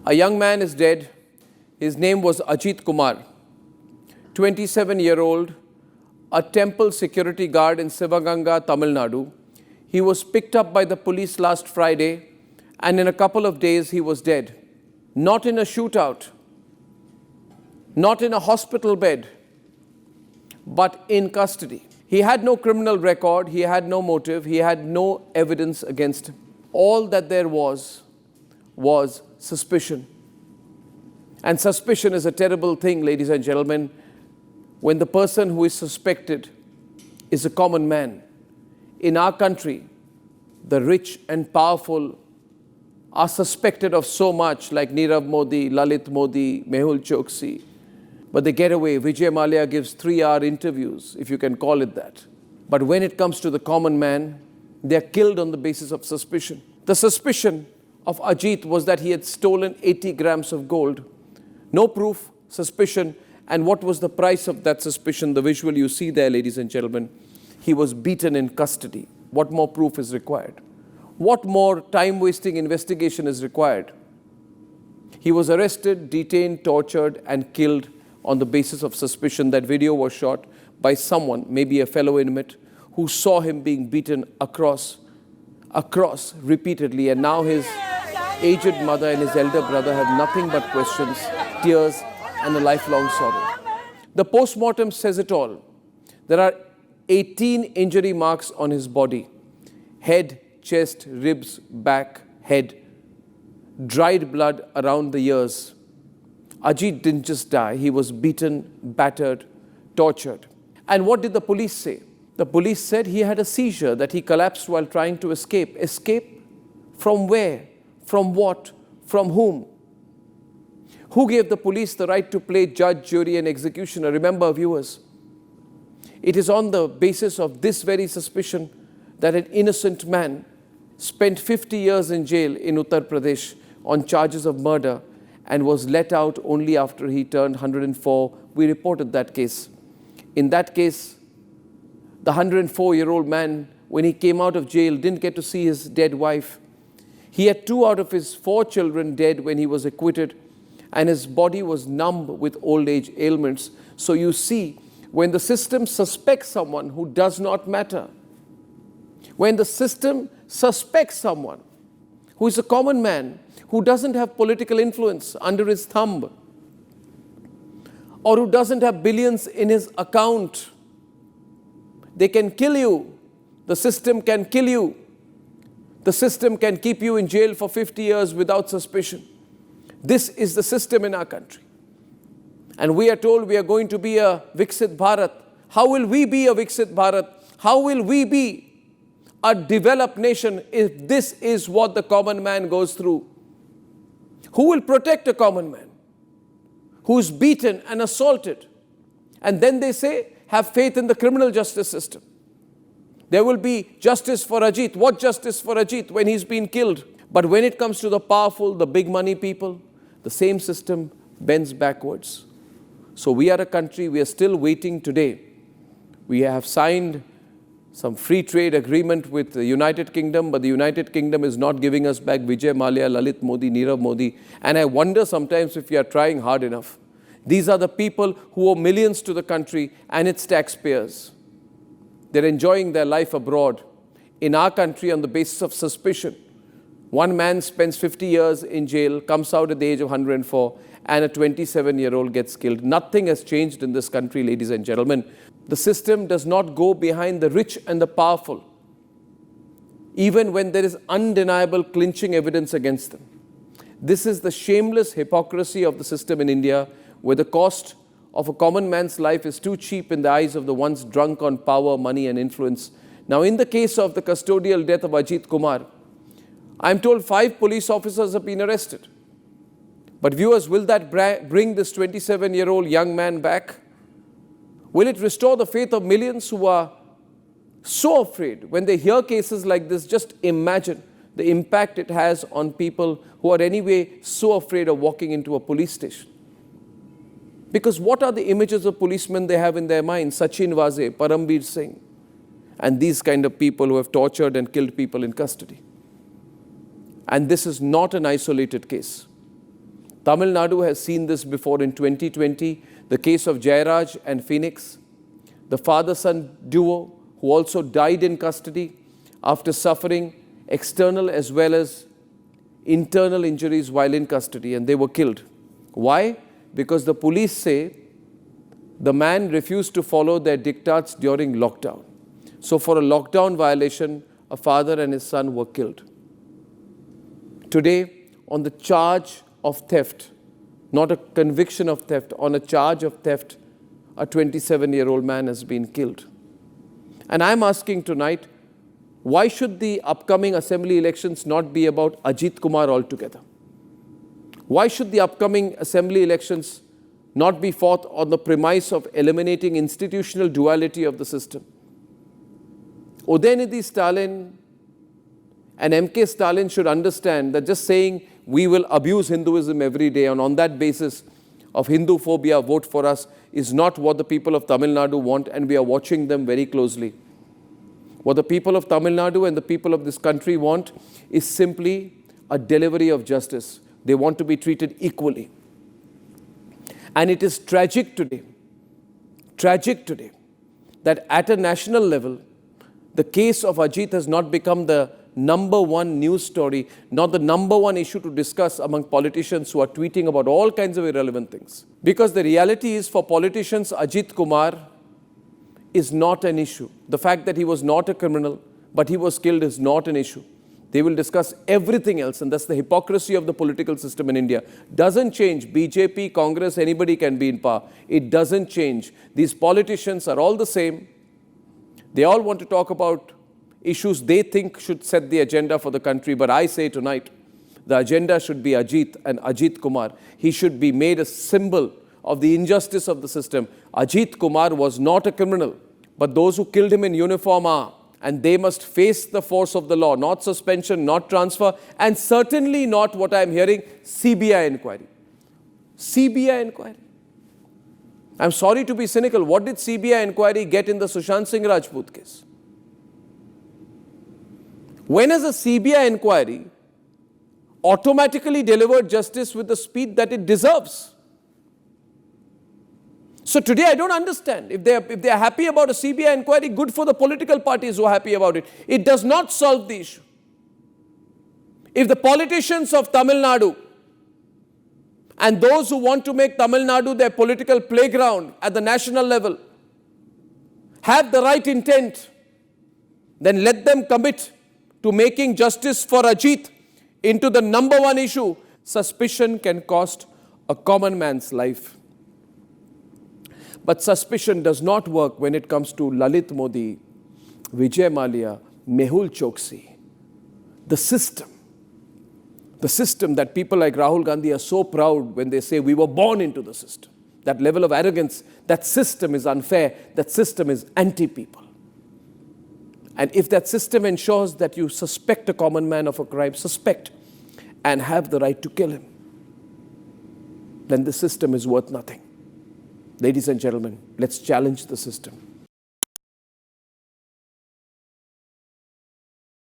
A young man is dead. His name was Ajit Kumar, 27-year-old, a temple security guard in Sivaganga, Tamil Nadu. He was picked up by the police last Friday, and in a couple of days he was dead. Not in a shootout, not in a hospital bed, but in custody. He had no criminal record, he had no motive, he had no evidence against him. All that there was suspicion. And suspicion is a terrible thing, ladies and gentlemen, when the person who is suspected is a common man. In our country, the rich and powerful are suspected of so much, like Nirav Modi, Lalit Modi, Mehul Choksi. But they get away. Vijay Mallya gives 3-hour interviews, if you can call it that. But when it comes to the common man, they are killed on the basis of suspicion. The suspicion of Ajit was that he had stolen 80 grams of gold. No proof, suspicion. And what was the price of that suspicion? The visual you see there, ladies and gentlemen. He was beaten in custody. What more proof is required? What more time-wasting investigation is required? He was arrested, detained, tortured, and killed on the basis of suspicion. That video was shot by someone, maybe a fellow inmate, who saw him being beaten across repeatedly. And now his aged mother and his elder brother have nothing but questions, tears, and a lifelong sorrow. The post-mortem says it all. There are 18 injury marks on his body. Head, chest, ribs, back, head. Dried blood around the ears. Ajit didn't just die. He was beaten, battered, tortured. And what did the police say? The police said he had a seizure, that he collapsed while trying to escape. Escape? From where? From what? From whom? Who gave the police the right to play judge, jury, and executioner? Remember, viewers, it is on the basis of this very suspicion that an innocent man spent 50 years in jail in Uttar Pradesh on charges of murder and was let out only after he turned 104. We reported that case. In that case, the 104-year-old man, when he came out of jail, didn't get to see his dead wife. He had 2 out of his 4 children dead when he was acquitted, and his body was numb with old age ailments. So you see, when the system suspects someone who does not matter, when the system suspects someone who is a common man, who doesn't have political influence under his thumb, or who doesn't have billions in his account, they can kill you. The system can kill you. The system can keep you in jail for 50 years without suspicion. This is the system in our country. And we are told we are going to be a Viksit Bharat. How will we be a Viksit Bharat? How will we be a developed nation if this is what the common man goes through? Who will protect a common man who is beaten and assaulted? And then they say, have faith in the criminal justice system. There will be justice for Ajit. What justice for Ajit when he's been killed? But when it comes to the powerful, the big money people, the same system bends backwards. So we are a country, we are still waiting today. We have signed some free trade agreement with the United Kingdom, but the United Kingdom is not giving us back Vijay Mallya, Lalit Modi, Nirav Modi. And I wonder sometimes if we are trying hard enough. These are the people who owe millions to the country and its taxpayers. They're enjoying their life abroad. In our country, on the basis of suspicion, one man spends 50 years in jail, comes out at the age of 104, and a 27-year-old gets killed. Nothing has changed in this country, ladies and gentlemen. The system does not go behind the rich and the powerful, even when there is undeniable clinching evidence against them. This is the shameless hypocrisy of the system in India, where the cost of a common man's life is too cheap in the eyes of the ones drunk on power, money, and influence. Now, in the case of the custodial death of Ajit Kumar, I'm told 5 police officers have been arrested. But viewers, will that bring this 27-year-old young man back? Will it restore the faith of millions who are so afraid when they hear cases like this? Just imagine the impact it has on people who are anyway so afraid of walking into a police station. Because what are the images of policemen they have in their minds? Sachin Waze, Parambir Singh, and these kind of people who have tortured and killed people in custody. And this is not an isolated case. Tamil Nadu has seen this before in 2020, the case of Jairaj and Phoenix, the father-son duo who also died in custody after suffering external as well as internal injuries while in custody, and they were killed. Why? Because the police say the man refused to follow their diktats during lockdown. So for a lockdown violation, a father and his son were killed. Today, on the charge of theft, not a conviction of theft, on a charge of theft, a 27-year-old man has been killed. And I'm asking tonight, why should the upcoming assembly elections not be about Ajit Kumar altogether? Why should the upcoming assembly elections not be fought on the premise of eliminating institutional duality of the system? Udayanidhi Stalin and MK Stalin should understand that just saying we will abuse Hinduism every day and on that basis of Hindu phobia, vote for us, is not what the people of Tamil Nadu want, and we are watching them very closely. What the people of Tamil Nadu and the people of this country want is simply a delivery of justice. They want to be treated equally. And it is tragic today, that at a national level, the case of Ajit has not become the number one news story, not the number one issue to discuss among politicians who are tweeting about all kinds of irrelevant things. Because the reality is, for politicians, Ajit Kumar is not an issue. The fact that he was not a criminal, but he was killed, is not an issue. They will discuss everything else, and that's the hypocrisy of the political system in India. Doesn't change. BJP, Congress, anybody can be in power. It doesn't change. These politicians are all the same. They all want to talk about issues they think should set the agenda for the country. But I say tonight, the agenda should be Ajit and Ajit Kumar. He should be made a symbol of the injustice of the system. Ajit Kumar was not a criminal, but those who killed him in uniform are. And they must face the force of the law, not suspension, not transfer, and certainly not what I'm hearing, CBI inquiry. CBI inquiry. I'm sorry to be cynical. What did CBI inquiry get in the Sushant Singh Rajput case? When has a CBI inquiry automatically delivered justice with the speed that it deserves? So today I don't understand. If they are happy about a CBI inquiry, good for the political parties who are happy about it. It does not solve the issue. If the politicians of Tamil Nadu and those who want to make Tamil Nadu their political playground at the national level have the right intent, then let them commit to making justice for Ajit into the number one issue. Suspicion can cost a common man's life. But suspicion does not work when it comes to Lalit Modi, Vijay Mallya, Mehul Choksi. The system that people like Rahul Gandhi are so proud when they say we were born into the system. That level of arrogance, that system is unfair, that system is anti-people. And if that system ensures that you suspect a common man of a crime, suspect, and have the right to kill him, then the system is worth nothing. Ladies and gentlemen, let's challenge the system.